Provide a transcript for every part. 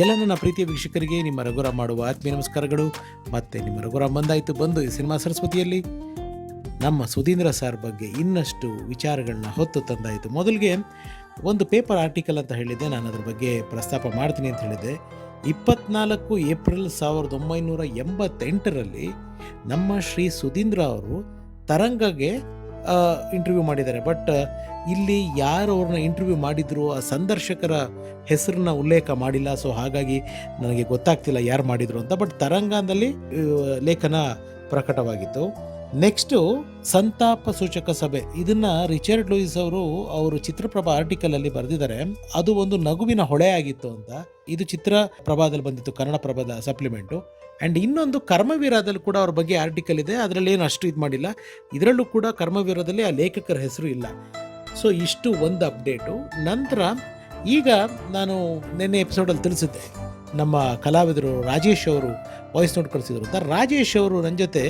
ಎಲ್ಲ ನನ್ನ ಪ್ರೀತಿಯ ವೀಕ್ಷಕರಿಗೆ ನಿಮ್ಮ ರಘುರಾಮ್ ಮಾಡುವ ಆತ್ಮೀಯ ನಮಸ್ಕಾರಗಳು. ಮತ್ತೆ ನಿಮ್ಮ ರಘುರಾಮ್ ಬಂದು ಈ ಸಿನಿಮಾ ಸರಸ್ವತಿಯಲ್ಲಿ ನಮ್ಮ ಸುಧೀಂದ್ರ ಸರ್ ಬಗ್ಗೆ ಇನ್ನಷ್ಟು ವಿಚಾರಗಳನ್ನ ಹೊತ್ತು ತಂದಾಯಿತು. ಮೊದಲಿಗೆ ಒಂದು ಪೇಪರ್ ಆರ್ಟಿಕಲ್ ಅಂತ ಹೇಳಿದ್ದೆ, ನಾನು ಅದ್ರ ಬಗ್ಗೆ ಪ್ರಸ್ತಾಪ ಮಾಡ್ತೀನಿ ಅಂತ ಹೇಳಿದ್ದೆ. 24 ಏಪ್ರಿಲ್ 1988ರಲ್ಲಿ ನಮ್ಮ ಶ್ರೀ ಸುಧೀಂದ್ರ ಅವರು ತರಂಗಗೆ ಇಂಟರ್ವ್ಯೂ ಮಾಡಿದ್ದಾರೆ. ಬಟ್ ಇಲ್ಲಿ ಯಾರು ಅವ್ರನ್ನ ಇಂಟರ್ವ್ಯೂ ಮಾಡಿದ್ರು ಆ ಸಂದರ್ಶಕರ ಹೆಸರನ್ನ ಉಲ್ಲೇಖ ಮಾಡಿಲ್ಲ. ಸೊ ಹಾಗಾಗಿ ನನಗೆ ಗೊತ್ತಾಗ್ತಿಲ್ಲ ಯಾರು ಮಾಡಿದ್ರು ಅಂತ. ಬಟ್ ತರಂಗದಲ್ಲಿ ಲೇಖನ ಪ್ರಕಟವಾಗಿತ್ತು. ನೆಕ್ಸ್ಟು ಸಂತಾಪ ಸೂಚಕ ಸಭೆ, ಇದನ್ನ ರಿಚರ್ಡ್ ಲೂಯಿಸ್ ಅವರು ಚಿತ್ರಪ್ರಭಾ ಆರ್ಟಿಕಲ್ ಅಲ್ಲಿ ಬರೆದಿದ್ದಾರೆ. ಅದು ಒಂದು ನಗುವಿನ ಹೊಳೆ ಆಗಿತ್ತು ಅಂತ. ಇದು ಚಿತ್ರಪ್ರಭಾದಲ್ಲಿ ಬಂದಿತ್ತು, ಕನ್ನಡ ಪ್ರಭಾದ ಸಪ್ಲಿಮೆಂಟು. ಆ್ಯಂಡ್ ಇನ್ನೊಂದು ಕರ್ಮವೀರದಲ್ಲಿ ಕೂಡ ಅವ್ರ ಬಗ್ಗೆ ಆರ್ಟಿಕಲ್ ಇದೆ, ಅದರಲ್ಲಿ ಏನು ಅಷ್ಟು ಇದು ಮಾಡಿಲ್ಲ. ಇದರಲ್ಲೂ ಕೂಡ ಕರ್ಮವೀರದಲ್ಲಿ ಆ ಲೇಖಕರ ಹೆಸರು ಇಲ್ಲ. ಸೊ ಇಷ್ಟು ಒಂದು ಅಪ್ಡೇಟು. ನಂತರ ಈಗ ನಾನು ನಿನ್ನೆ ಎಪಿಸೋಡಲ್ಲಿ ತಿಳಿಸಿದ್ದೆ, ನಮ್ಮ ಕಲಾವಿದರು ರಾಜೇಶ್ ಅವರು ವಾಯ್ಸ್ ನೋಟ್ ಕಳಿಸಿದ್ರು ಅಂತ. ರಾಜೇಶ್ ಅವರು ನನ್ನ ಜೊತೆ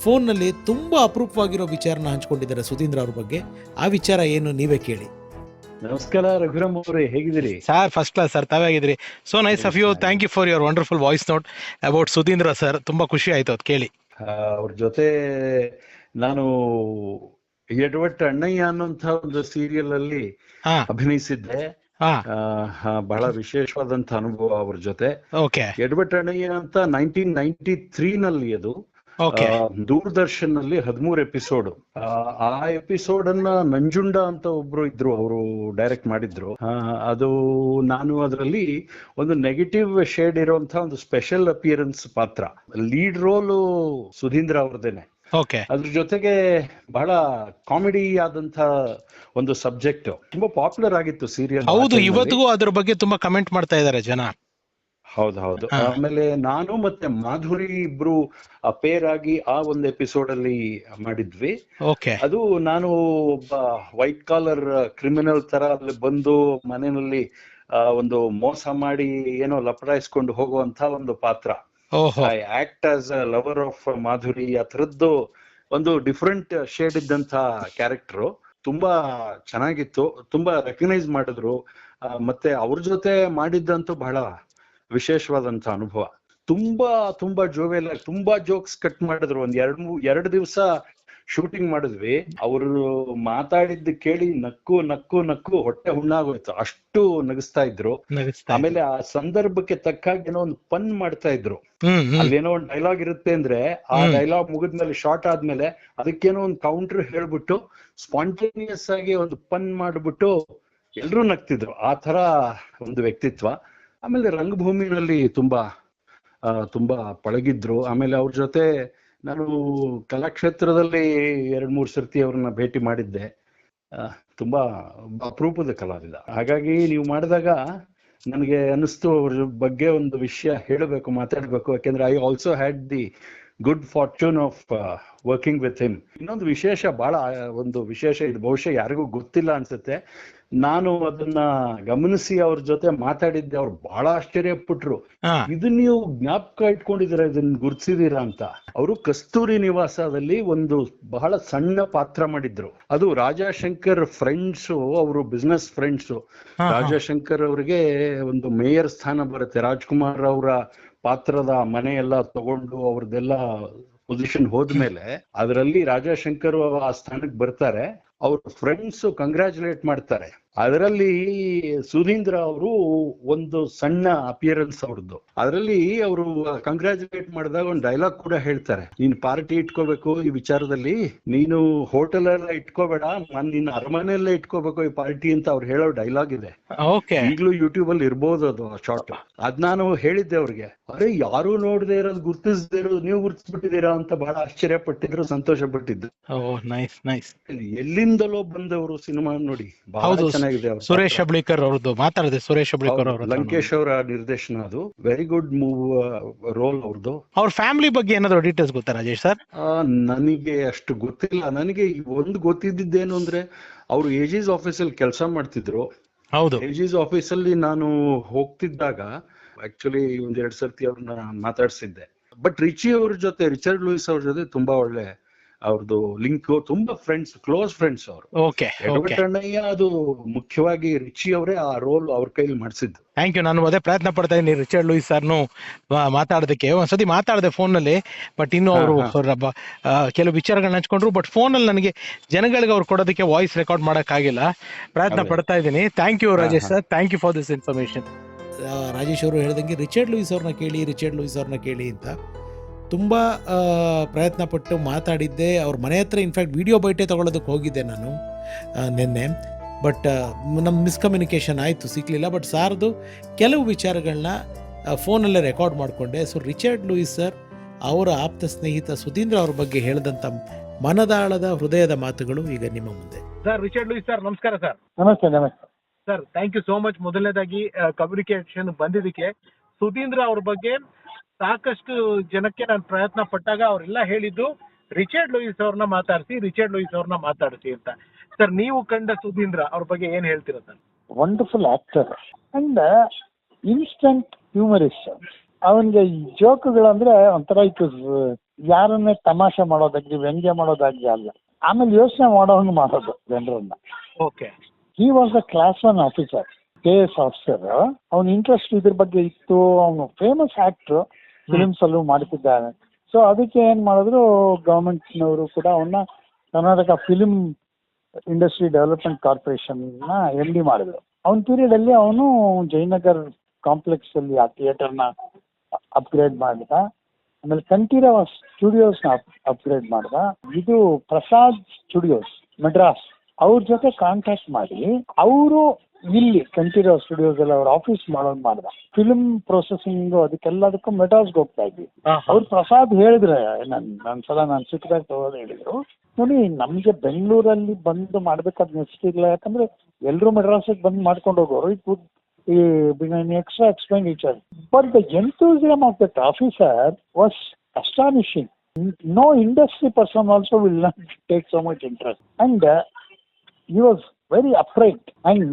ಫೋನ್ನಲ್ಲಿ ತುಂಬ ಅಪರೂಪವಾಗಿರೋ ವಿಚಾರನ ಹಂಚ್ಕೊಂಡಿದ್ದಾರೆ ಸುಧೀಂದ್ರ ಅವ್ರ ಬಗ್ಗೆ. ಆ ವಿಚಾರ ಏನು ನೀವೇ ಕೇಳಿ. ನಮಸ್ಕಾರ ರಘುರಾಮ್ ಅವರೇ, ಹೇಗಿದ್ದೀರಿ ಸರ್? ಫಸ್ಟ್ ಕ್ಲಾಸ್ ಸರ್, ತಾವಾಗಿದ್ದೀರಿ? So nice of you. Thank you for your wonderful voice note about Sudhindra sir. ತುಂಬ ಖುಷಿ ಆಯ್ತು ಅದು ಕೇಳಿ. ಅವ್ರ ಜೊತೆ ನಾನು ಎಡವಟ್ಟು ಅಣ್ಣಯ್ಯ ಅನ್ನುವಂತ ಒಂದು ಸೀರಿಯಲ್ ಅಲ್ಲಿ ಅಭಿನಯಿಸಿದ್ದೆ. ಬಹಳ ವಿಶೇಷವಾದಂತ ಅನುಭವ ಅವ್ರ ಜೊತೆ. ಎಡವಟ್ಟು ಅಣ್ಣಯ್ಯ ಅಂತ 1993 ನಲ್ಲಿ ಅದು ದೂರದರ್ಶನ್ ನಲ್ಲಿ 13 ಎಪಿಸೋಡ್. ಆ ಎಪಿಸೋಡ್ ಅನ್ನ ನಂಜುಂಡ ಅಂತ ಒಬ್ರು ಇದ್ರು, ಅವರು ಡೈರೆಕ್ಟ್ ಮಾಡಿದ್ರು. ಅದು ನಾನು ಅದರಲ್ಲಿ ಒಂದು ನೆಗೆಟಿವ್ ಶೇಡ್ ಇರುವಂತ ಒಂದು ಸ್ಪೆಷಲ್ ಅಪಿಯರೆನ್ಸ್ ಪಾತ್ರ. ಲೀಡ್ ರೋಲ್ ಸುಧೀಂದ್ರ ಅವ್ರದೇನೆ. ಅದ್ರ ಜೊತೆಗೆ ಬಹಳ ಕಾಮಿಡಿ ಆದಂತ ಒಂದು ಸಬ್ಜೆಕ್ಟ್. ತುಂಬಾ ಪಾಪ್ಯುಲರ್ ಆಗಿತ್ತು ಸೀರಿಯಲ್. ಹೌದು, ಇವತ್ತಿಗೂ ಅದ್ರ ಬಗ್ಗೆ ತುಂಬಾ ಕಮೆಂಟ್ ಮಾಡ್ತಾ ಇದ್ದಾರೆ ಜನ. ಹೌದು. ಆಮೇಲೆ ನಾನು ಮತ್ತೆ ಮಾಧುರಿ ಇಬ್ರು ಪೇರ್ ಆಗಿ ಆ ಒಂದು ಎಪಿಸೋಡ್ ಅಲ್ಲಿ ಮಾಡಿದ್ವಿ. ಅದು ನಾನು ಒಬ್ಬ ವೈಟ್ ಕಾಲರ್ ಕ್ರಿಮಿನಲ್ ತರ ಅಲ್ಲಿ ಬಂದು ಮನೆಯಲ್ಲಿ ಒಂದು ಮೋಸ ಮಾಡಿ ಏನೋ ಲಪಡಾಯಿಸ್ಕೊಂಡು ಹೋಗುವಂತ ಒಂದು ಪಾತ್ರ. I act as a lover of Madhuri. ಆ ಥರದ್ದು ಒಂದು ಡಿಫ್ರೆಂಟ್ ಶೇಡ್ ಇದ್ದಂತ ಕ್ಯಾರೆಕ್ಟರ್. ತುಂಬಾ ಚೆನ್ನಾಗಿತ್ತು, ತುಂಬಾ ರೆಕಗ್ನೈಸ್ ಮಾಡಿದ್ರು. ಮತ್ತೆ ಅವ್ರ ಜೊತೆ ಮಾಡಿದ್ದಂತೂ ಬಹಳ ವಿಶೇಷವಾದಂತ ಅನುಭವ. ತುಂಬಾ ಜೋವೆಲ್ಲ, ತುಂಬಾ ಜೋಕ್ಸ್ ಕಟ್ ಮಾಡಿದ್ರು. ಒಂದ್ ಎರಡು ದಿವಸ ಶೂಟಿಂಗ್ ಮಾಡಿದ್ವಿ. ಅವರು ಮಾತಾಡಿದ್ದು ಕೇಳಿ ನಕ್ಕು ಹೊಟ್ಟೆ ಹುಣ್ಣಾಗೋಯ್ತು, ಅಷ್ಟು ನಗಿಸ್ತಾ ಇದ್ರು. ಆಮೇಲೆ ಆ ಸಂದರ್ಭಕ್ಕೆ ತಕ್ಕಾಗಿ ಏನೋ ಒಂದು ಪನ್ ಮಾಡ್ತಾ ಇದ್ರು. ಅಲ್ಲೇನೋ ಒಂದು ಡೈಲಾಗ್ ಇರುತ್ತೆ ಅಂದ್ರೆ ಆ ಡೈಲಾಗ್ ಮುಗಿದ್ಮೇಲೆ, ಶಾರ್ಟ್ ಆದ್ಮೇಲೆ ಅದಕ್ಕೇನೋ ಒಂದು ಕೌಂಟರ್ ಹೇಳ್ಬಿಟ್ಟು ಸ್ಪಾಂಟೇನಿಯಸ್ ಆಗಿ ಒಂದು ಪನ್ ಮಾಡ್ಬಿಟ್ಟು ಎಲ್ರೂ ನಗ್ತಿದ್ರು. ಆ ತರ ಒಂದು ವ್ಯಕ್ತಿತ್ವ. ಆಮೇಲೆ ರಂಗಭೂಮಿನಲ್ಲಿ ತುಂಬಾ ಪಳಗಿದ್ರು. ಆಮೇಲೆ ಅವ್ರ ಜೊತೆ ನಾನು ಕಲಾಕ್ಷೇತ್ರದಲ್ಲಿ 2-3 ಸರ್ತಿ ಅವ್ರನ್ನ ಭೇಟಿ ಮಾಡಿದ್ದೆ. ತುಂಬಾ ಅಪರೂಪದ ಕಲಾವಿದ. ಹಾಗಾಗಿ ನೀವು ಮಾಡಿದಾಗ ನನಗೆ ಅನಿಸ್ತು ಅವ್ರ ಬಗ್ಗೆ ಒಂದು ವಿಷಯ ಹೇಳಬೇಕು, ಮಾತಾಡ್ಬೇಕು. ಯಾಕೆಂದ್ರೆ I also had the good fortune of working with him. ಇನ್ನೊಂದು ವಿಶೇಷ, ಬಹಳ ಒಂದು ವಿಶೇಷ, ಇದು ಬಹುಶಃ ಯಾರಿಗೂ ಗೊತ್ತಿಲ್ಲ ಅನ್ಸುತ್ತೆ. ನಾನು ಅದನ್ನ ಗಮನಿಸಿ ಅವ್ರ ಜೊತೆ ಮಾತಾಡಿದ್ದೆ. ಅವ್ರು ಬಹಳ ಆಶ್ಚರ್ಯಪಟ್ರು. ಇದನ್ನ ನೀವು ಜ್ಞಾಪಕ ಇಟ್ಕೊಂಡಿದ್ದೀರಾ, ಇದನ್ನ ಗುರ್ತಿಸಿದೀರಾ ಅಂತ. ಅವರು ಕಸ್ತೂರಿ ನಿವಾಸದಲ್ಲಿ ಒಂದು ಬಹಳ ಸಣ್ಣ ಪಾತ್ರ ಮಾಡಿದ್ರು. ಅದು ರಾಜಾಶಂಕರ್ ಫ್ರೆಂಡ್ಸು, ಅವರು ಬಿಸ್ನೆಸ್ ಫ್ರೆಂಡ್ಸು. ರಾಜಾಶಂಕರ್ ಅವ್ರಿಗೆ ಒಂದು ಮೇಯರ್ ಸ್ಥಾನ ಬರುತ್ತೆ. ರಾಜ್ಕುಮಾರ್ ಅವರ ಪಾತ್ರದ ಮನೆ ಎಲ್ಲ ತಗೊಂಡು ಅವ್ರದ್ದೆಲ್ಲ ಪೊಸಿಷನ್ ಹೋದ್ಮೇಲೆ ಅದರಲ್ಲಿ ರಾಜಾಶಂಕರ್ ಆ ಸ್ಥಾನಕ್ಕೆ ಬರ್ತಾರೆ. ಅವ್ರ ಫ್ರೆಂಡ್ಸ್ ಕಂಗ್ರಾಚುಲೇಟ್ ಮಾಡ್ತಾರೆ. ಅದರಲ್ಲಿ ಸುಧೀಂದ್ರ ಅವರು ಒಂದು ಸಣ್ಣ ಅಪಿಯರೆನ್ಸ್ ಅವ್ರದ್ದು. ಅದರಲ್ಲಿ ಅವರು ಕಂಗ್ರಾಚುಲೇಟ್ ಮಾಡಿದಾಗ ಒಂದು ಡೈಲಾಗ್ ಕೂಡ ಹೇಳ್ತಾರೆ, ನೀನ್ ಪಾರ್ಟಿ ಇಟ್ಕೋಬೇಕು ಈ ವಿಚಾರದಲ್ಲಿ, ನೀನು ಹೋಟೆಲ್ ಎಲ್ಲ ಇಟ್ಕೋಬೇಡ, ನಿನ್ನ ಅರಮನೆಯಲ್ಲೇ ಇಟ್ಕೋಬೇಕು ಈ ಪಾರ್ಟಿ ಅಂತ ಅವ್ರು ಹೇಳೋ ಡೈಲಾಗ್ ಇದೆ. ಈಗಲೂ ಯೂಟ್ಯೂಬ್ ಅಲ್ಲಿ ಇರ್ಬೋದು ಅದು ಶಾರ್ಟ್. ಅದ್ ನಾನು ಹೇಳಿದ್ದೆ ಅವ್ರಿಗೆ. ಅರೆ, ಯಾರು ನೋಡದೆ ಇರೋದು, ಗುರ್ತಿಸದೇ ಇರೋದು ನೀವು ಗುರ್ತಿಸ್ಬಿಟ್ಟಿದ್ದೀರಾ ಅಂತ ಬಹಳ ಆಶ್ಚರ್ಯ ಪಟ್ಟಿದ್ರು, ಸಂತೋಷ ಪಟ್ಟಿದ್ರು. ಎಲ್ಲಿಂದಲೋ ಬಂದವರು ಸಿನಿಮಾ ನೋಡಿ, ಬಹಳ ಚೆನ್ನಾಗಿದೆ. ಸುರೇಶ್ ಅಬ್ಳಿಕರ್ ಅವ್ರದ್ದು ಮಾತಾಡಿದೆ. ಸುರೇಶ್ ಅಬ್ಳಿಕರ್ ಅವರು, ಲಂಕೇಶ್ ಅವರ ನಿರ್ದೇಶನ. ಅದು ವೆರಿ ಗುಡ್ ರೋಲ್ ಅವ್ರದ್ದು. ಅವ್ರ ಫ್ಯಾಮಿಲಿ ಬಗ್ಗೆ ಏನಾದ್ರು ಡೀಟೇಲ್ಸ್ ಗೊತ್ತಾ ರಾಜೇಶ್ ಸರ್? ನನಗೆ ಅಷ್ಟು ಗೊತ್ತಿಲ್ಲ. ನನಗೆ ಒಂದು ಗೊತ್ತಿದ್ದೇನು ಅಂದ್ರೆ, ಅವರು ಏಜಿಸ್ ಆಫೀಸಲ್ಲಿ ಕೆಲಸ ಮಾಡ್ತಿದ್ರು. ಹೌದು, ಏಜಿಸ್ ಆಫೀಸಲ್ಲಿ ನಾನು ಹೋಗ್ತಿದ್ದಾಗ ಆಕ್ಚುಲಿ 1-2 ಸರ್ತಿ ಅವ್ರನ್ನ ಮಾತಾಡ್ಸಿದ್ದೆ. ಬಟ್ ರಿಚರ್ಡ್ ಲೂಯಿಸ್ ಅವ್ರ ಜೊತೆ ತುಂಬಾ ಒಳ್ಳೆ ಅವ್ರದ್ದು ಲಿಂಕ್, ತುಂಬಾ ಫ್ರೆಂಡ್ಸ್, ಕ್ಲೋಸ್ ಫ್ರೆಂಡ್ಸ್ ಅವರು. ಓಕೆ ಓಕೆ, ಎಡವಟ್ಟಣ್ಣಯ್ಯ ಅದು ಮುಖ್ಯವಾಗಿ ರಿಚಿ ಅವರೇ ಆ ರೋಲ್ ಅವ್ರ ಕೈಲಿ ಮಾಡಿಸಿದ್ದು. Thank you. ನಾನು ಅದೇ ಪ್ರಯತ್ನ ಪಡ್ತಾ ಇದ್ದೀನಿ ರಿಚರ್ಡ್ ಲೂಯಿಸ್ ಸರ್ನು ಮಾತಾಡೋದಕ್ಕೆ. ಒಂದ್ಸತಿ ಮಾತಾಡಿದೆ ಫೋನಲ್ಲಿ, ಬಟ್ ಇನ್ನು ಅವರು ಕೆಲವು ವಿಚಾರಗಳನ್ನ ಹಂಚ್ಕೊಂಡ್ರು. ಬಟ್ ಫೋನಲ್ಲಿ ನನಗೆ ಜನಗಳಿಗೆ ಅವ್ರು ಕೊಡೋದಕ್ಕೆ ವಾಯ್ಸ್ ರೆಕಾರ್ಡ್ ಮಾಡೋಕ್ಕಾಗಿಲ್ಲ. ಪ್ರಯತ್ನ ಪಡ್ತಾ ಇದ್ದೀನಿ. Thank you Rajesh sir, thank you for this information. Rajesh ಅವರು ಹೇಳ್ದಂಗೆ ರಿಚರ್ಡ್ ಲೂಯಿಸ್ ಅವ್ರನ್ನ ಕೇಳಿ ಅಂತ ತುಂಬ ಪ್ರಯತ್ನ ಪಟ್ಟು ಮಾತಾಡಿದ್ದೆ. ಅವ್ರ ಮನೆ ಹತ್ರ ಇನ್ಫ್ಯಾಕ್ಟ್ ವಿಡಿಯೋ ಬೈಟೆ ತೊಗೊಳೋದಕ್ಕೆ ಹೋಗಿದ್ದೆ ನಾನು ನಿನ್ನೆ. ಬಟ್ ನಮ್ಮ ಮಿಸ್ಕಮ್ಯುನಿಕೇಷನ್ ಆಯಿತು, ಸಿಕ್ಕಲಿಲ್ಲ. ಬಟ್ ಸಾರ್ದು ಕೆಲವು ವಿಚಾರಗಳನ್ನ ಫೋನಲ್ಲೇ ರೆಕಾರ್ಡ್ ಮಾಡಿಕೊಂಡೆ. ಸೊ ರಿಚರ್ಡ್ ಲೂಯಿಸ್ ಸರ್ ಅವರ ಆಪ್ತ ಸ್ನೇಹಿತ ಸುಧೀಂದ್ರ ಅವ್ರ ಬಗ್ಗೆ ಹೇಳಿದಂಥ ಮನದಾಳದ ಹೃದಯದ ಮಾತುಗಳು ಈಗ ನಿಮ್ಮ ಮುಂದೆ. ಸರ್, ರಿಚರ್ಡ್ ಲೂಯಿಸ್ ಸರ್, ನಮಸ್ಕಾರ ಸರ್. ನಮಸ್ತೆ sir, thank you so much. ಮೊದಲನೇದಾಗಿ ಕಮ್ಯುನಿಕೇಷನ್ ಬಂದಿದ್ದಕ್ಕೆ. ಸುಧೀಂದ್ರ ಅವ್ರ ಬಗ್ಗೆ ಸಾಕಷ್ಟು ಜನಕ್ಕೆ ನಾನು ಪ್ರಯತ್ನ ಪಟ್ಟಾಗ ಅವರೆಲ್ಲ ಹೇಳಿದ್ದು ರಿಚರ್ಡ್ ಲೂಯಿಸ್ ಅವ್ರನ್ನ ಮಾತಾಡಿಸಿ ಅಂತ. ಸರ್, ನೀವು ಕಂಡ ಸುಧೀಂದ್ರ ಅವ್ರ ಬಗ್ಗೆ ಏನ್ ಹೇಳ್ತೀರಾ sir? Wonderful actor and instant humorist. ಅವನಿಗೆ ಜೋಕ್ಗಳಂದ್ರೆ ಒಂಥರ ಯಾರನ್ನೇ ತಮಾಷೆ ಮಾಡೋದಾಗ್ಲಿ, ವ್ಯಂಗ್ಯ ಮಾಡೋದಾಗ್ಲಿ ಅಲ್ಲ, ಆಮೇಲೆ ಯೋಚನೆ ಮಾಡೋಂಗ್ ಮಾಡೋದು ಜನರನ್ನ. Okay. He was a class 1 officer, KS officer. ಅವನ ಇಂಟ್ರೆಸ್ಟ್ ಇದ್ರ ಬಗ್ಗೆ ಇತ್ತು. ಅವನು ಫೇಮಸ್ ಆಕ್ಟರ್, ಫಿಲಿಮ್ಸ್ ಅಲ್ಲೂ ಮಾಡ್ತಿದ್ದಾನೆ. ಸೊ ಅದಕ್ಕೆ ಏನ್ ಮಾಡಿದ್ರು, ಗವರ್ಮೆಂಟ್ನವರು ಕೂಡ ಅವನ್ನ Karnataka film industry development corporation ನ MD ಮಾಡಿದ್ರು. ಅವನ ಪೀರಿಯಡ್ ಅಲ್ಲಿ ಅವನು ಜಯನಗರ್ ಕಾಂಪ್ಲೆಕ್ಸ್ ಅಲ್ಲಿ ಆ ಥಿಯೇಟರ್ನ ಅಪ್ಗ್ರೇಡ್ ಮಾಡಿದ. ಆಮೇಲೆ ಕಂಠೀರವ ಸ್ಟುಡಿಯೋಸ್ ನ ಅಪ್ಗ್ರೇಡ್ ಮಾಡಿದ. ಇದು ಪ್ರಸಾದ್ ಸ್ಟುಡಿಯೋಸ್ ಮೆಡ್ರಾಸ್, ಅವ್ರ ಜೊತೆ ಕಾಂಟ್ಯಾಕ್ಟ್ ಮಾಡಿ ಅವರು ಇಲ್ಲಿ ಕಂಠೀರವ ಸ್ಟುಡಿಯೋಸ್ ಅಲ್ಲಿ ಅವ್ರ ಆಫೀಸ್ ಮಾಡೋದು ಮಾಡಿದ. ಫಿಲ್ಮ್ ಪ್ರೊಸೆಸಿಂಗ್ ಅದಕ್ಕೆಲ್ಲದಕ್ಕೂ ಮೆಡ್ರಾಸ್ಗೆ ಹೋಗ್ತಾ ಇದ್ವಿ. ಅವ್ರು ಪ್ರಸಾದ್ ಹೇಳಿದ್ರೆ, ನಾನು ಸಿಕ್ಕಿದಾಗ ತಗೋದು ಹೇಳಿದ್ರು, ನೋಡಿ ನಮ್ಗೆ ಬೆಂಗಳೂರಲ್ಲಿ ಬಂದು ಮಾಡ್ಬೇಕಾದ್ ನೆಸಿಟಿ ಯಾಕಂದ್ರೆ ಎಲ್ರು ಮೆಡ್ರಾಸಿಗೆ ಬಂದು ಮಾಡ್ಕೊಂಡು ಹೋಗೋರು. It would extra expenditure, but the enthusiasm of that officer was astonishing. No industry person also will not take so much interest, and he was very upright. And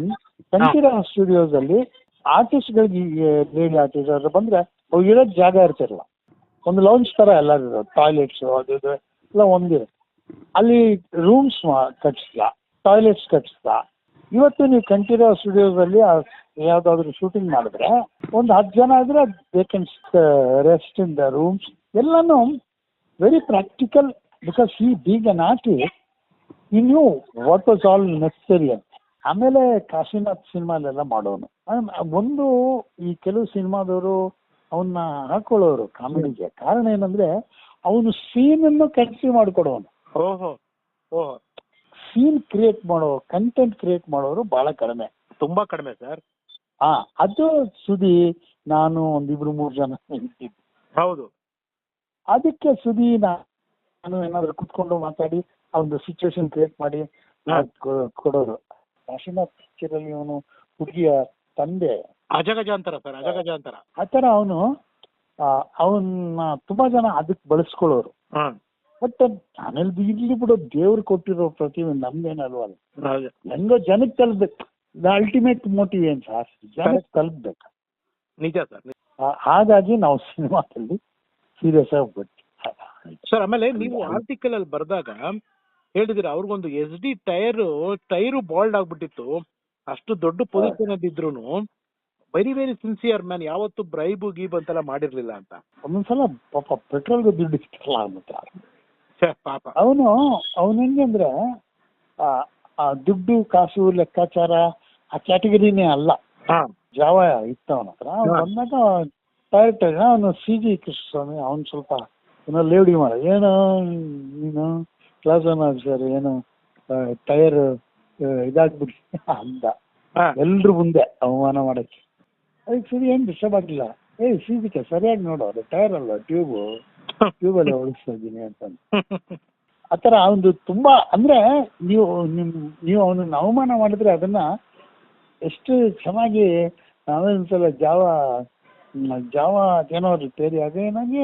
Kanteerava studios ಅಲ್ಲಿ ಆರ್ಟಿಸ್ಟ್ಗಳಿಗೆ, ಲೇಡಿ ಆರ್ಟಿಸ್ಟ್ ಅವ್ರು ಬಂದ್ರೆ ಅವ್ರು ಇರೋದ್ ಜಾಗ ಇರ್ತಿರಲ್ಲ, ಒಂದು lounge ತರ ಎಲ್ಲ toilets ಅದು ಎಲ್ಲ ಒಂದಿರ. ಅಲ್ಲಿ ರೂಮ್ಸ್ ಕಟ್ಸ್ದ, ಟಾಯ್ಲೆಟ್ಸ್ ಕಟ್ಸ್ದ. ಇವತ್ತು ನೀವು ಕಂಠೀರವ ಸ್ಟುಡಿಯೋಸ್ ಅಲ್ಲಿ ಯಾವ್ದಾದ್ರು ಶೂಟಿಂಗ್ ಮಾಡಿದ್ರೆ ಒಂದು 10 ಜನ ಇದ್ರೆ they can rest in the rooms. ಎಲ್ಲಾನು very practical, because he being an artist, he knew what was all necessary ಅಂತ. ಆಮೇಲೆ ಕಾಶಿನಾಥ್ ಸಿನಿಮಾಲೆಲ್ಲ ಮಾಡೋನು. ಒಂದು ಈ ಕೆಲವು ಸಿನಿಮಾದವರು ಅವನ್ನ ಹಾಕೊಳ್ಳೋರು ಕಾಮಿಡಿಗೆ. ಕಾರಣ ಏನಂದ್ರೆ ಅವನು ಸೀನ್ ಅನ್ನು ಕನ್ಸಿವ್ ಮಾಡಿಕೊಡೋನು. ಸೀನ್ ಕ್ರಿಯೇಟ್ ಮಾಡೋ, ಕಂಟೆಂಟ್ ಕ್ರಿಯೇಟ್ ಮಾಡೋರು ಬಹಳ ಕಡಿಮೆ, ತುಂಬಾ ಕಡಿಮೆ ಸರ್. ಅದು ಸುದಿ ನಾನು 1-2-3 ಜನ ಇದ್ದಿದ್ದು. ಹೌದು. ಅದಕ್ಕೆ ಸುದಿ ನಾನು ಏನಾದ್ರು ಕುತ್ಕೊಂಡು ಮಾತಾಡಿ ಒಂದು ಸಿಚುವೇಶನ್ ಕ್ರಿಯೇಟ್ ಮಾಡಿ ಕೊಡೋರು. ಕಾಶಿನಾಥ್ ಪಿಕ್ಚರಲ್ಲಿ ಅವನು ಹುಡುಗಿಯ ತಂದೆ ಅಜಗಜಾಂತರ ಸರ್, ಅಜಗಜಾಂತರ ಆ ತರ ಅವನ್ನ ತುಂಬಾ ಜನ ಅದಕ್ಕೆ ಬಳಸ್ಕೊಳ್ಳೋರು. ಬಟ್ ಆಮೇಲೆ ಇಲ್ಲಿ ಬಿಡೋ ದೇವ್ರು ಕೊಟ್ಟಿರೋ ಪ್ರತಿಭೆ ನಮ್ದೇನಲ್ವಲ್ಲ, ಹೆಂಗೋ ಜನಕ್ಕೆ ತಲುಪ್ಬೇಕು. ದ ಅಲ್ಟಿಮೇಟ್ ಮೋಟಿವ್ ಏನ್ ಸರ್, ಜನಕ್ಕೆ ತಲುಪ್ಬೇಕು. ನಿಜ ಸರ್. ಹಾಗಾಗಿ ನಾವು ಸಿನಿಮಾದಲ್ಲಿ ಸೀರಿಯಸ್ ಆಗಿ ಹೋಗ್ಬಿಟ್ಟು ಸರ್. ಆಮೇಲೆ ನೀವು ಆರ್ಟಿಕಲ್ ಅಲ್ಲಿ ಬರ್ದಾಗ ಹೇಳಿದಿರ ಅವ್ರಿಗೊಂದು SD ಟೈರು ಬಾಲ್ಡ್ ಆಗ್ಬಿಟ್ಟಿತ್ತು. ಅಷ್ಟು ದೊಡ್ಡ ಪೊಸಿಷನ್ ಅದಿದ್ರು ವೆರಿ ವೆರಿ ಸಿನ್ಸಿಯರ್ ಮ್ಯಾನ್, ಯಾವತ್ತು ಬ್ರೈಬ್ ಗೀಬ್ ಅಂತೆಲ್ಲ ಮಾಡಿರ್ಲಿಲ್ಲ ಅಂತ. ಒಂದೊಂದ್ಸಲ ಪಾಪ ಪೆಟ್ರೋಲ್ಗೆ ದುಡ್ಡು ಇಷ್ಟಲ್ಲ ಆಗ್ಬಿಟ್ಟ ಪಾಪ. ಅವನು ಹೆಂಗೆ ಅಂದ್ರೆ ದುಡ್ಡು ಕಾಸು ಲೆಕ್ಕಾಚಾರ ಆ ಕ್ಯಾಟಗರಿನೇ ಅಲ್ಲ. ಜಾವ ಇತ್ತು ಅವನ ಹತ್ರ. ಬಂದಾಗ ಡೈರೆಕ್ಟರ್ ಅವನು CG ಕೃಷ್ಣಸ್ವಾಮಿ, ಅವನು ಸ್ವಲ್ಪ ಏನೋ ಲೇವಡಿ ಮಾಡ, ಏನೋ ನೀನು ಕ್ಲಾಸ್ 1 ಆಫೀಸರ್, ಏನು ಟೈರ್ ಇದಾಗ್ಬಿಟ್ಟು ಅಂದ ಎಲ್ರು ಮುಂದೆ ಅವಮಾನ ಮಾಡಕ್ಕೆ. ಅದಕ್ಕೆ ಸರಿ ಏನ್ ಡಿಸ್ಟರ್ಬ್ ಆಗಿಲ್ಲ. CG ಸರಿಯಾಗಿ ನೋಡು, ಅದು ಟೈರ್ ಅಲ್ಲ ಟ್ಯೂಬಲ್ಲಿ ಓಡಿಸ್ತಾ ಇದ್ದೀನಿ ಅಂತ. ಆತರ ಅವನು ತುಂಬಾ ಅಂದ್ರೆ ನೀವು ಅವನನ್ನ ಅವಮಾನ ಮಾಡಿದ್ರೆ ಅದನ್ನ ಎಷ್ಟು ಚೆನ್ನಾಗಿ. ನಾವೊಂದ್ಸಲ ಜಾವ ಏನೋ ರಿಪೇರಿ ಆಗ ಏನಾಗಿ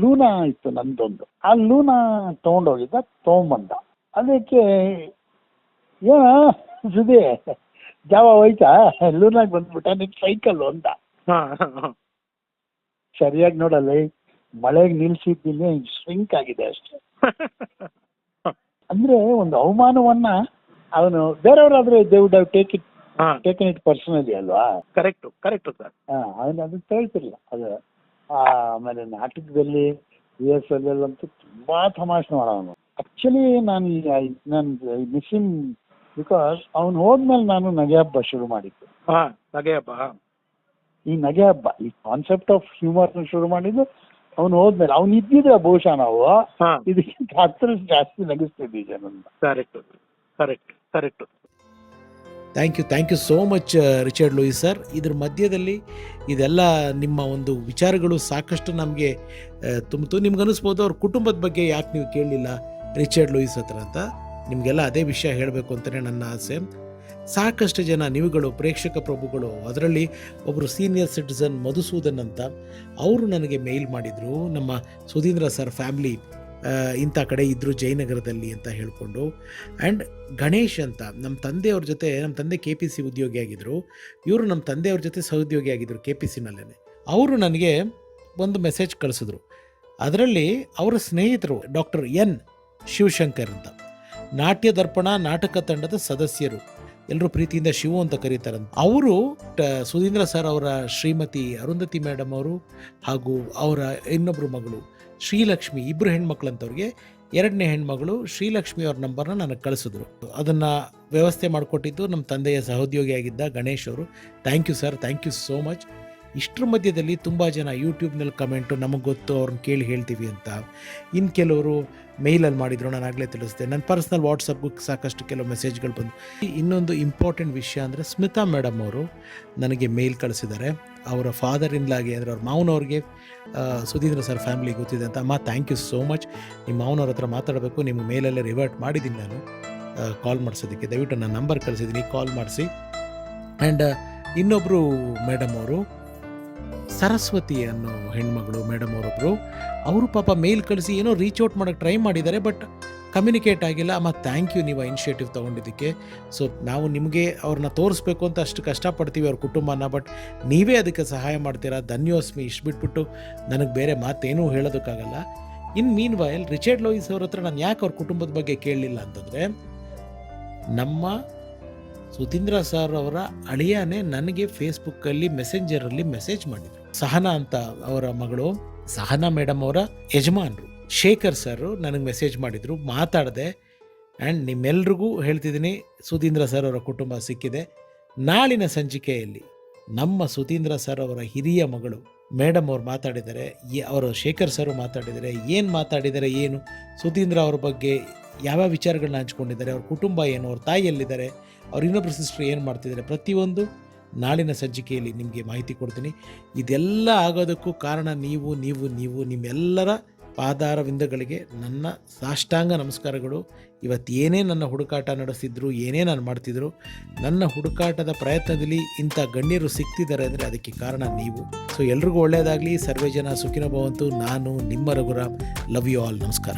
ಲೂನಾ ಇತ್ತು ನಂದೊಂದು, ಆ ಲೂನಾ ತಗೊಂಡೋಗಿದ್ದ, ತಗೊಂಬಂದ. ಅದಕ್ಕೆ ಏನ ಸುದ್ದಿ ಜಾವ ಹೋಯ್ತಾ, ಲೂನಾಗ್ ಬಂದ್ಬಿಟ್ಟ, ನಿನ್ ಸೈಕಲ್ ಅಂತ. ಸರಿಯಾಗಿ ನೋಡಲ್ಲ, ಮಳೆಗೆ ನಿಲ್ಸಿದ್ದೀನಿ, ಸ್ವಿಂಕ್ ಆಗಿದೆ ಅಷ್ಟೇ. ಅಂದ್ರೆ ಒಂದು ಅವಮಾನವನ್ನ ಅವನು ಬೇರೆಯವರಾದ್ರೆ ದೇ ವುಡ್ ಹ್ಯಾವ್ ಹಾ ಟೇಕನ್ ಇಟ್ ಪರ್ಸನಲಿ ಅಲ್ವಾ. Correct sir. ಅವನು ಅದು ಹೇಳ್ತಿರ್ಲಿಲ್ಲ ಅದು. ಆಮೇಲೆ ನಾಟಕದಲ್ಲಿ US ಅಲ್ಲಂತೂ ತುಂಬಾ ತಮಾಷೆ ಮಾಡೋನು. ಆಕ್ಚುಲಿ ನಾನು ಮಿಸ್ ಹಿಮ್ ಬಿಕಾಸ್ ಅವನು ಹೋದ್ಮೇಲೆ ನಾನು ನಗೆ ಹಬ್ಬ ಶುರು ಮಾಡಿದ್ದು. ಹಾ ನಗೆ ಹಬ್ಬ. ಈ ನಗೆ ಹಬ್ಬ ಈ ಕಾನ್ಸೆಪ್ಟ್ ಆಫ್ ಹ್ಯೂಮರ್ ಶುರು ಮಾಡಿದ್ದು ಅವನು ಹೋದ್ಮೇಲೆ. ಅವ್ನು ಇದ್ದಿದ್ರೆ ಬಹುಶಃ ನಾವು ಹಾ ಇದಕ್ಕಿಂತ 10 ಜಾಸ್ತಿ ನಗಿಸ್ತಿದ್ವಿ ಜನನ್ನ. Correct. Thank you so much Richard Louis sir. ಇದ್ರ ಮಧ್ಯದಲ್ಲಿ ಇದೆಲ್ಲ ನಿಮ್ಮ ಒಂದು ವಿಚಾರಗಳು ಸಾಕಷ್ಟು ನಮಗೆ ತುಂಬಿತು. ನಿಮ್ಗೆ ಅನಿಸ್ಬೋದು ಅವ್ರ ಕುಟುಂಬದ ಬಗ್ಗೆ ಯಾಕೆ ನೀವು ಕೇಳಲಿಲ್ಲ ರಿಚರ್ಡ್ ಲೂಯಿಸ್ ಹತ್ರ ಅಂತ. ನಿಮಗೆಲ್ಲ ಅದೇ ವಿಷಯ ಹೇಳಬೇಕು ಅಂತಲೇ ನನ್ನ ಆಸೆ. ಸಾಕಷ್ಟು ಜನ ನೀವುಗಳು ಪ್ರೇಕ್ಷಕ ಪ್ರಭುಗಳು, ಅದರಲ್ಲಿ ಒಬ್ಬರು ಸೀನಿಯರ್ ಸಿಟಿಸನ್ ಮಧುಸೂದನ್ ಅಂತ, ಅವರು ನನಗೆ ಮೇಲ್ ಮಾಡಿದರು, ನಮ್ಮ ಸುಧೀಂದ್ರ ಸರ್ ಫ್ಯಾಮ್ಲಿ ಇಂಥ ಕಡೆ ಇದ್ದರು ಜಯನಗರದಲ್ಲಿ ಅಂತ ಹೇಳಿಕೊಂಡು. ಆ್ಯಂಡ್ ಗಣೇಶ್ ಅಂತ ನಮ್ಮ ತಂದೆಯವ್ರ ಜೊತೆ, ನಮ್ಮ ತಂದೆ KPC ಉದ್ಯೋಗಿ ಆಗಿದ್ದರು, ಇವರು ನಮ್ಮ ತಂದೆಯವ್ರ ಜೊತೆ ಸಹೋದ್ಯೋಗಿ ಆಗಿದ್ದರು KPCನಲ್ಲೇ. ಅವರು ನನಗೆ ಒಂದು ಮೆಸೇಜ್ ಕಳಿಸಿದ್ರು. ಅದರಲ್ಲಿ ಅವರ ಸ್ನೇಹಿತರು ಡಾಕ್ಟರ್ N ಶಿವಶಂಕರ್ ಅಂತ, ನಾಟ್ಯ ದರ್ಪಣ ನಾಟಕ ತಂಡದ ಸದಸ್ಯರು, ಎಲ್ಲರೂ ಪ್ರೀತಿಯಿಂದ ಶಿವು ಅಂತ ಕರೀತಾರಂತ. ಅವರು ಸುಧೀಂದ್ರ ಸರ್ ಅವರ ಶ್ರೀಮತಿ ಅರುಂಧತಿ ಮೇಡಮ್ ಅವರು ಹಾಗೂ ಅವರ ಇನ್ನೊಬ್ಬರು ಮಗಳು ಶ್ರೀಲಕ್ಷ್ಮಿ, ಇಬ್ಬರು ಹೆಣ್ಮಕ್ಳಂತವ್ರಿಗೆ 2ನೇ ಹೆಣ್ಮಗಳು ಶ್ರೀಲಕ್ಷ್ಮಿ ಅವ್ರ ನಂಬರ್ನ ನನಗೆ ಕಳಿಸಿದ್ರು. ಅದನ್ನು ವ್ಯವಸ್ಥೆ ಮಾಡಿಕೊಟ್ಟಿದ್ದು ನಮ್ಮ ತಂದೆಯ ಸಹೋದ್ಯೋಗಿಯಾಗಿದ್ದ ಗಣೇಶ್ ಅವರು. Thank you sir, thank you so much. ಇಷ್ಟರ ಮಧ್ಯದಲ್ಲಿ ತುಂಬ ಜನ ಯೂಟ್ಯೂಬ್ನಲ್ಲಿ ಕಮೆಂಟು ನಮಗೆ ಗೊತ್ತು ಅವ್ರನ್ನ ಕೇಳಿ ಹೇಳ್ತೀವಿ ಅಂತ, ಇನ್ನು ಕೆಲವರು ಮೇಲಲ್ಲಿ ಮಾಡಿದರು, ನಾನು ಆಗಲೇ ತಿಳಿಸಿದೆ. ನನ್ನ ಪರ್ಸ್ನಲ್ ವಾಟ್ಸಪ್ಗೂ ಸಾಕಷ್ಟು ಕೆಲವು ಮೆಸೇಜ್ಗಳು ಬಂದು. ಇನ್ನೊಂದು ಇಂಪಾರ್ಟೆಂಟ್ ವಿಷಯ ಅಂದರೆ ಸ್ಮಿತಾ ಮೇಡಮ್ ಅವರು ನನಗೆ ಮೇಲ್ ಕಳಿಸಿದ್ದಾರೆ. ಅವರ ಫಾದರ್ ಇನ್ಲಾಗೆ ಅಂದರೆ ಅವ್ರ ಮಾವನವ್ರಿಗೆ ಸುಧೀಂದ್ರ ಸರ್ ಫ್ಯಾಮಿಲಿ ಗೊತ್ತಿದೆ ಅಂತ. ಅಮ್ಮ ಥ್ಯಾಂಕ್ ಯು ಸೋ ಮಚ್. ನಿಮ್ಮ ಮಾವನವ್ರ ಹತ್ರ ಮಾತಾಡಬೇಕು, ನಿಮ್ಮ ಮೇಲಲ್ಲೇ ರಿವರ್ಟ್ ಮಾಡಿದ್ದೀನಿ ನಾನು ಕಾಲ್ ಮಾಡಿಸೋದಕ್ಕೆ. ದಯವಿಟ್ಟು ನಾನು ನಂಬರ್ ಕಳಿಸಿದ್ದೀನಿ, ಕಾಲ್ ಮಾಡಿಸಿ. ಆ್ಯಂಡ್ ಇನ್ನೊಬ್ಬರು ಮೇಡಮ್ ಅವರು ಸರಸ್ವತಿ ಅನ್ನೋ ಹೆಣ್ಮಗಳು ಮೇಡಮ್ ಅವರೊಬ್ಬರು, ಅವರು ಪಾಪ ಮೇಲ್ ಕಳಿಸಿ ಏನೋ ರೀಚ್ ಔಟ್ ಮಾಡೋಕ್ಕೆ ಟ್ರೈ ಮಾಡಿದ್ದಾರೆ, ಬಟ್ ಕಮ್ಯುನಿಕೇಟ್ ಆಗಿಲ್ಲ. ಅಮ್ಮ ಥ್ಯಾಂಕ್ ಯು ನೀವು ಇನಿಷಿಯೇಟಿವ್ ತೊಗೊಂಡಿದ್ದಕ್ಕೆ. ಸೊ ನಾವು ನಿಮಗೆ ಅವ್ರನ್ನ ತೋರಿಸ್ಬೇಕು ಅಂತ ಅಷ್ಟು ಕಷ್ಟಪಡ್ತೀವಿ ಅವ್ರ ಕುಟುಂಬನ, ಬಟ್ ನೀವೇ ಅದಕ್ಕೆ ಸಹಾಯ ಮಾಡ್ತೀರಾ. ಧನ್ಯೋಸ್ಮಿ. ಇಷ್ಟು ಬಿಟ್ಬಿಟ್ಟು ನನಗೆ ಬೇರೆ ಮಾತೇನೂ ಹೇಳೋದಕ್ಕಾಗಲ್ಲ. ಇನ್ ಮೀನ್ ವೈಲ್ ರಿಚರ್ಡ್ ಲೂಯಿಸ್ ಅವ್ರ ಹತ್ರ ನಾನು ಯಾಕೆ ಅವ್ರ ಕುಟುಂಬದ ಬಗ್ಗೆ ಕೇಳಲಿಲ್ಲ ಅಂತಂದರೆ, ನಮ್ಮ ಸುಧೀಂದ್ರ ಸರ್ ಅವರ ಅಳಿಯಾನೇ ನನಗೆ ಫೇಸ್ಬುಕ್ಕಲ್ಲಿ ಮೆಸೆಂಜರಲ್ಲಿ ಮೆಸೇಜ್ ಮಾಡಿದರು. ಸಹನಾ ಅಂತ ಅವರ ಮಗಳು, ಸಹನಾ ಮೇಡಮ್ ಅವರ ಯಜಮಾನರು ಶೇಖರ್ ಸರ್ ನನಗೆ ಮೆಸೇಜ್ ಮಾಡಿದರು, ಮಾತಾಡಿದೆ. ಆ್ಯಂಡ್ ನಿಮ್ಮೆಲ್ರಿಗೂ ಹೇಳ್ತಿದ್ದೀನಿ, ಸುಧೀಂದ್ರ ಸರ್ ಅವರ ಕುಟುಂಬ ಸಿಕ್ಕಿದೆ. ನಾಳಿನ ಸಂಚಿಕೆಯಲ್ಲಿ ನಮ್ಮ ಸುಧೀಂದ್ರ ಸರ್ ಅವರ ಹಿರಿಯ ಮಗಳು ಮೇಡಮ್ ಅವ್ರು ಮಾತಾಡಿದ್ದಾರೆ, ಅವರು ಶೇಖರ್ ಸರ್ ಮಾತಾಡಿದ್ದಾರೆ. ಏನು ಮಾತಾಡಿದ್ದಾರೆ, ಏನು ಸುಧೀಂದ್ರ ಅವ್ರ ಬಗ್ಗೆ ಯಾವ್ಯಾವ ವಿಚಾರಗಳನ್ನ ಹಂಚ್ಕೊಂಡಿದ್ದಾರೆ, ಅವ್ರ ಕುಟುಂಬ ಏನು, ಅವ್ರ ತಾಯಿ ಎಲ್ಲಿದ್ದಾರೆ, ಅವ್ರ ಇನ್ನೊಬ್ಬರು ಸಿಸ್ಟರ್ ಏನು ಮಾಡ್ತಿದ್ದಾರೆ, ಪ್ರತಿಯೊಂದು ನಾಳಿನ ಸಂಚಿಕೆಯಲ್ಲಿ ನಿಮಗೆ ಮಾಹಿತಿ ಕೊಡ್ತೀನಿ. ಇದೆಲ್ಲ ಆಗೋದಕ್ಕೂ ಕಾರಣ ನೀವು ನಿಮ್ಮೆಲ್ಲರ ಪಾದಾರವಿಂದಗಳಿಗೆ ನನ್ನ ಸಾಷ್ಟಾಂಗ ನಮಸ್ಕಾರಗಳು. ಇವತ್ತು ಏನೇ ನನ್ನ ಹುಡುಕಾಟ ನಡೆಸಿದ್ರು, ಏನೇ ನಾನು ಮಾಡ್ತಿದ್ರು, ನನ್ನ ಹುಡುಕಾಟದ ಪ್ರಯತ್ನದಲ್ಲಿ ಇಂಥ ಗಣ್ಯರು ಸಿಗ್ತಿದ್ದಾರೆ ಅಂದರೆ ಅದಕ್ಕೆ ಕಾರಣ ನೀವು. ಸೊ ಎಲ್ರಿಗೂ ಒಳ್ಳೆಯದಾಗಲಿ. ಸರ್ವೇ ಜನ ಸುಖಿನೋ ಭವಂತು. ನಾನು ನಿಮ್ಮ ರಘುರಾಮ್. Love you all. ನಮಸ್ಕಾರ.